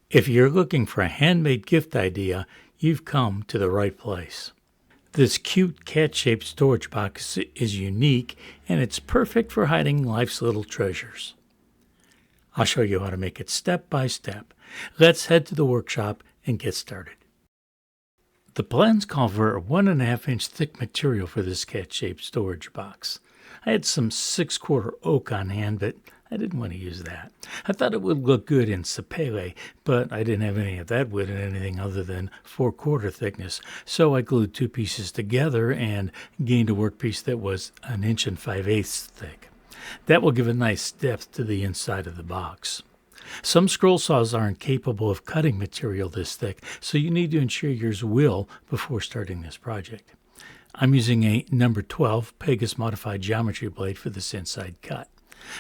If you're looking for a handmade gift idea, you've come to the right place. This cute cat-shaped storage box is unique, and it's perfect for hiding life's little treasures. I'll show you how to make it step by step. Let's head to the workshop and get started. The plans call for a 1.5-inch thick material for this cat-shaped storage box. I had some 6/4 oak on hand, but I didn't want to use that. I thought it would look good in Sapele, but I didn't have any of that wood in anything other than 4/4 thickness, so I glued 2 pieces together and gained a workpiece that was 1 5/8 thick. That will give a nice depth to the inside of the box. Some scroll saws aren't capable of cutting material this thick, so you need to ensure yours will before starting this project. I'm using a number 12 Pegas Modified Geometry blade for this inside cut.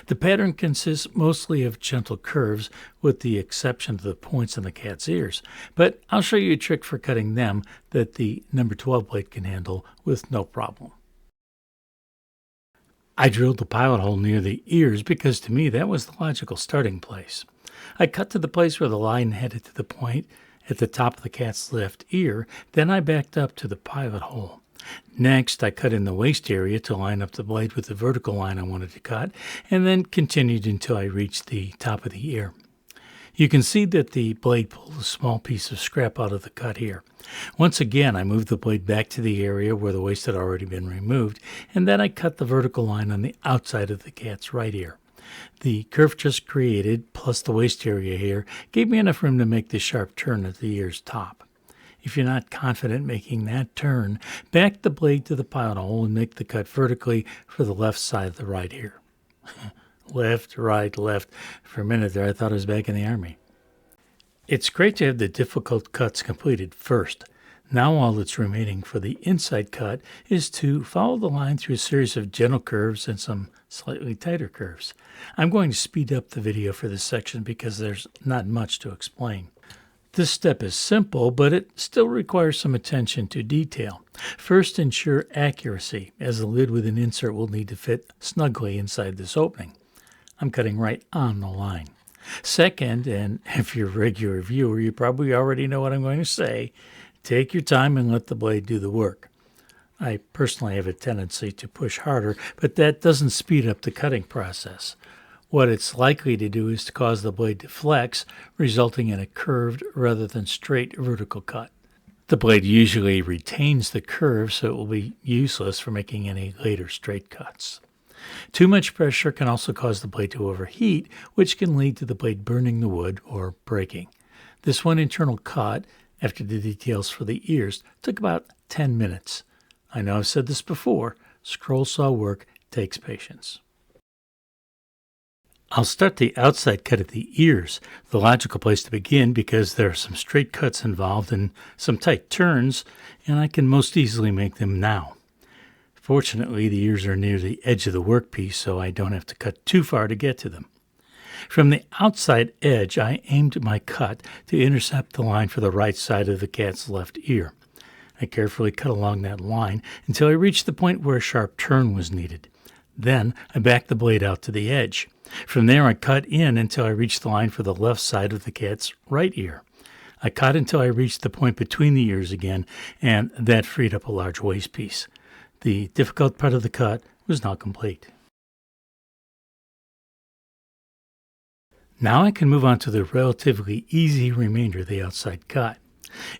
The pattern consists mostly of gentle curves, with the exception of the points on the cat's ears, but I'll show you a trick for cutting them that the number 12 blade can handle with no problem. I drilled the pilot hole near the ears because to me that was the logical starting place. I cut to the place where the line headed to the point at the top of the cat's left ear, then I backed up to the pilot hole. Next, I cut in the waist area to line up the blade with the vertical line I wanted to cut, and then continued until I reached the top of the ear. You can see that the blade pulled a small piece of scrap out of the cut here. Once again, I moved the blade back to the area where the waist had already been removed, and then I cut the vertical line on the outside of the cat's right ear. The curve just created, plus the waist area here, gave me enough room to make the sharp turn at the ear's top. If you're not confident making that turn, back the blade to the pilot hole and make the cut vertically for the left side of the right ear. Left, right, left. For a minute there, I thought I was back in the army. It's great to have the difficult cuts completed first. Now all that's remaining for the inside cut is to follow the line through a series of gentle curves and some slightly tighter curves. I'm going to speed up the video for this section because there's not much to explain. This step is simple, but it still requires some attention to detail. First, ensure accuracy, as the lid with an insert will need to fit snugly inside this opening. I'm cutting right on the line. Second, and if you're a regular viewer, you probably already know what I'm going to say, take your time and let the blade do the work. I personally have a tendency to push harder, but that doesn't speed up the cutting process. What it's likely to do is to cause the blade to flex, resulting in a curved rather than straight vertical cut. The blade usually retains the curve, so it will be useless for making any later straight cuts. Too much pressure can also cause the blade to overheat, which can lead to the blade burning the wood or breaking. This one internal cut, after the details for the ears, took about 10 minutes. I know I've said this before, scroll saw work takes patience. I'll start the outside cut at the ears, the logical place to begin because there are some straight cuts involved and some tight turns, and I can most easily make them now. Fortunately, the ears are near the edge of the workpiece, so I don't have to cut too far to get to them. From the outside edge, I aimed my cut to intercept the line for the right side of the cat's left ear. I carefully cut along that line until I reached the point where a sharp turn was needed. Then I backed the blade out to the edge. From there, I cut in until I reached the line for the left side of the cat's right ear. I cut until I reached the point between the ears again, and that freed up a large waist piece. The difficult part of the cut was now complete. Now I can move on to the relatively easy remainder of the outside cut.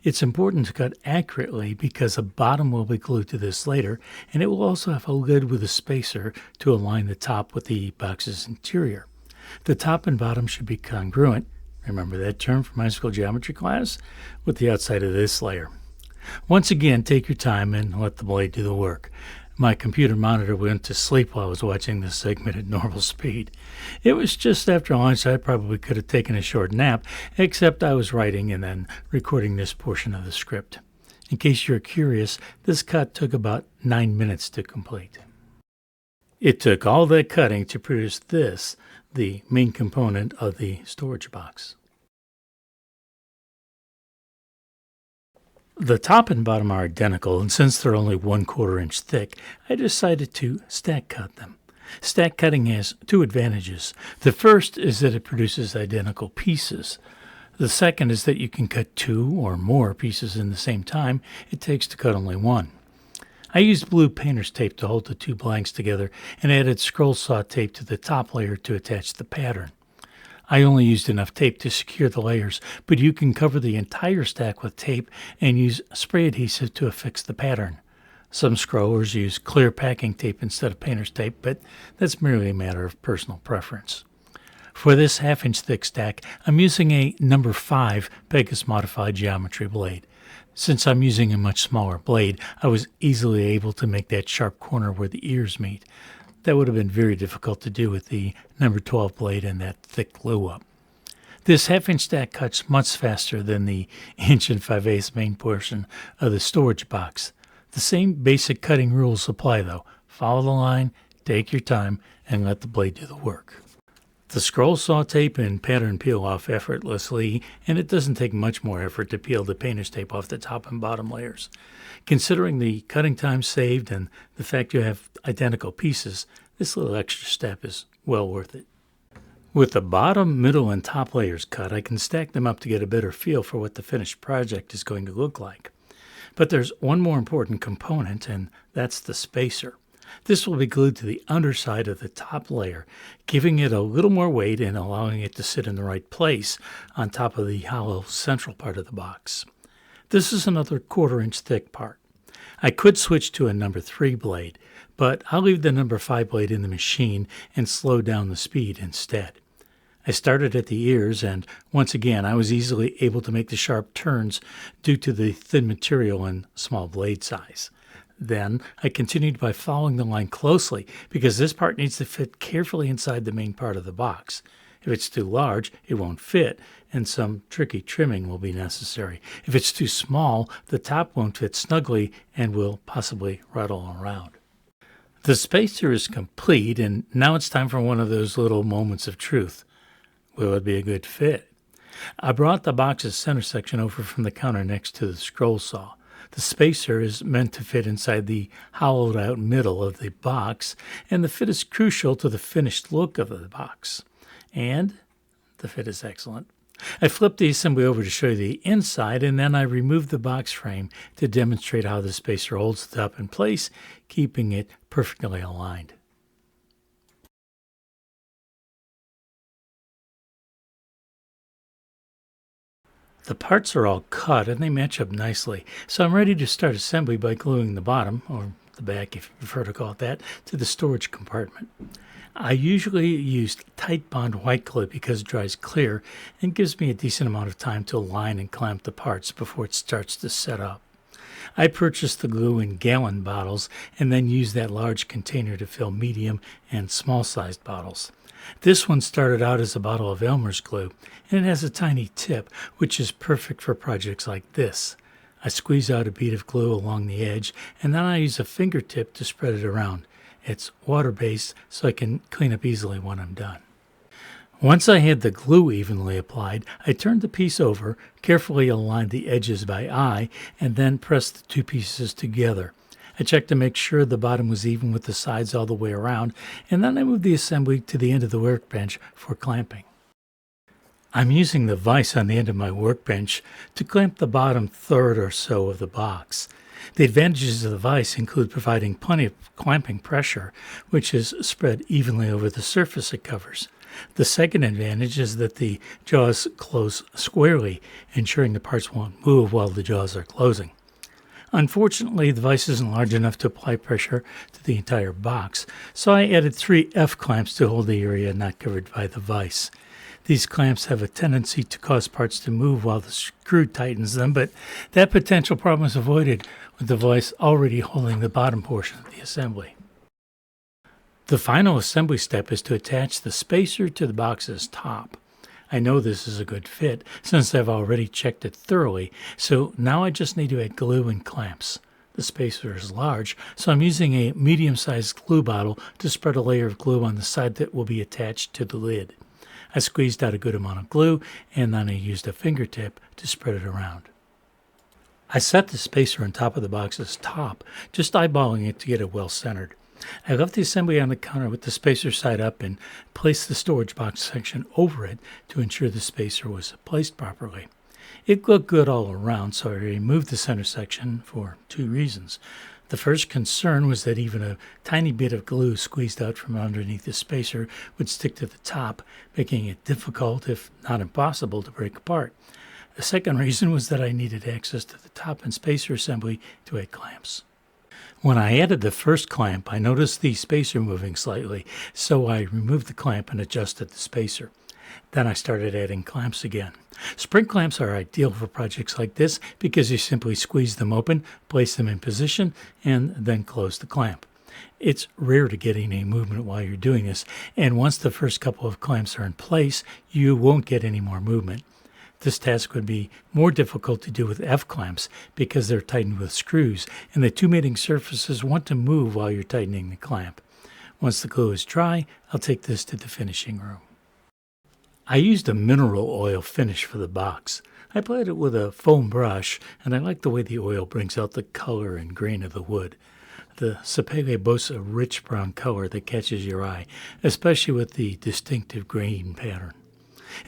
It's important to cut accurately because a bottom will be glued to this later, and it will also have a lid with a spacer to align the top with the box's interior. The top and bottom should be congruent, remember that term from high school geometry class, with the outside of this layer. Once again, take your time and let the blade do the work. My computer monitor went to sleep while I was watching this segment at normal speed. It was just after lunch, so I probably could have taken a short nap, except I was writing and then recording this portion of the script. In case you're curious, this cut took about 9 minutes to complete. It took all that cutting to produce this, the main component of the storage box. The top and bottom are identical, and since they're only 1/4 inch thick, I decided to stack cut them. Stack cutting has 2 advantages. The first is that it produces identical pieces. The second is that you can cut 2 or more pieces in the same time it takes to cut only one. I used blue painter's tape to hold the 2 blanks together and added scroll saw tape to the top layer to attach the pattern. I only used enough tape to secure the layers, but you can cover the entire stack with tape and use spray adhesive to affix the pattern. Some scrollers use clear packing tape instead of painter's tape, but that's merely a matter of personal preference. For this 1/2-inch thick stack, I'm using a number 5 Pegas Modified Geometry blade. Since I'm using a much smaller blade, I was easily able to make that sharp corner where the ears meet. That would have been very difficult to do with the number 12 blade and that thick Glueup. This 1/2-inch stack cuts much faster than the 1 5/8 main portion of the storage box. The same basic cutting rules apply though. Follow the line, take your time, and let the blade do the work. The scroll saw tape and pattern peel off effortlessly, and it doesn't take much more effort to peel the painter's tape off the top and bottom layers. Considering the cutting time saved and the fact you have identical pieces, this little extra step is well worth it. With the bottom, middle, and top layers cut, I can stack them up to get a better feel for what the finished project is going to look like. But there's one more important component, and that's the spacer. This will be glued to the underside of the top layer, giving it a little more weight and allowing it to sit in the right place on top of the hollow central part of the box. This is another 1/4-inch thick part. I could switch to a number 3 blade, but I'll leave the number 5 blade in the machine and slow down the speed instead. I started at the ears, and once again I was easily able to make the sharp turns due to the thin material and small blade size. Then I continued by following the line closely because this part needs to fit carefully inside the main part of the box. If it's too large, it won't fit, and some tricky trimming will be necessary. If it's too small, the top won't fit snugly and will possibly rattle around. The spacer is complete, and now it's time for one of those little moments of truth. Will it be a good fit? I brought the box's center section over from the counter next to the scroll saw. The spacer is meant to fit inside the hollowed out middle of the box, and the fit is crucial to the finished look of the box. And the fit is excellent. I flipped the assembly over to show you the inside, and then I removed the box frame to demonstrate how the spacer holds the top in place, keeping it perfectly aligned. The parts are all cut and they match up nicely, so I'm ready to start assembly by gluing the bottom, or the back if you prefer to call it that, to the storage compartment. I usually use tight bond white glue because it dries clear and gives me a decent amount of time to align and clamp the parts before it starts to set up. I purchased the glue in gallon bottles and then used that large container to fill medium and small sized bottles. This one started out as a bottle of Elmer's glue, and it has a tiny tip, which is perfect for projects like this. I squeeze out a bead of glue along the edge, and then I use a fingertip to spread it around. It's water-based, so I can clean up easily when I'm done. Once I had the glue evenly applied, I turned the piece over, carefully aligned the edges by eye, and then pressed the 2 pieces together. I checked to make sure the bottom was even with the sides all the way around, and then I moved the assembly to the end of the workbench for clamping. I'm using the vise on the end of my workbench to clamp the bottom third or so of the box. The advantages of the vise include providing plenty of clamping pressure, which is spread evenly over the surface it covers. The second advantage is that the jaws close squarely, ensuring the parts won't move while the jaws are closing. Unfortunately, the vise isn't large enough to apply pressure to the entire box, so I added 3 F-clamps to hold the area not covered by the vise. These clamps have a tendency to cause parts to move while the screw tightens them, but that potential problem is avoided with the vise already holding the bottom portion of the assembly. The final assembly step is to attach the spacer to the box's top. I know this is a good fit since I've already checked it thoroughly, so now I just need to add glue and clamps. The spacer is large, so I'm using a medium-sized glue bottle to spread a layer of glue on the side that will be attached to the lid. I squeezed out a good amount of glue, and then I used a fingertip to spread it around. I set the spacer on top of the box's top, just eyeballing it to get it well centered. I left the assembly on the counter with the spacer side up and placed the storage box section over it to ensure the spacer was placed properly. It looked good all around, so I removed the center section for two reasons. The first concern was that even a tiny bit of glue squeezed out from underneath the spacer would stick to the top, making it difficult, if not impossible, to break apart. The second reason was that I needed access to the top and spacer assembly to add clamps. When I added the first clamp, I noticed the spacer moving slightly, so I removed the clamp and adjusted the spacer. Then I started adding clamps again. Spring clamps are ideal for projects like this because you simply squeeze them open, place them in position, and then close the clamp. It's rare to get any movement while you're doing this, and once the first couple of clamps are in place, you won't get any more movement. This task would be more difficult to do with F-clamps because they're tightened with screws, and the two mating surfaces want to move while you're tightening the clamp. Once the glue is dry, I'll take this to the finishing room. I used a mineral oil finish for the box. I applied it with a foam brush, and I like the way the oil brings out the color and grain of the wood. The Sapele boasts a rich brown color that catches your eye, especially with the distinctive grain pattern.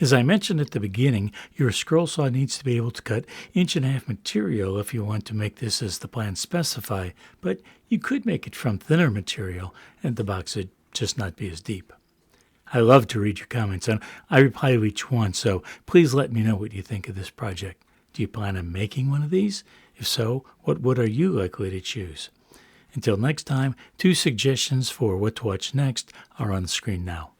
As I mentioned at the beginning, your scroll saw needs to be able to cut 1.5" material if you want to make this as the plans specify, but you could make it from thinner material and the box would just not be as deep. I love to read your comments, and I reply to each one, so please let me know what you think of this project. Do you plan on making one of these? If so, what wood are you likely to choose? Until next time, 2 suggestions for what to watch next are on the screen now.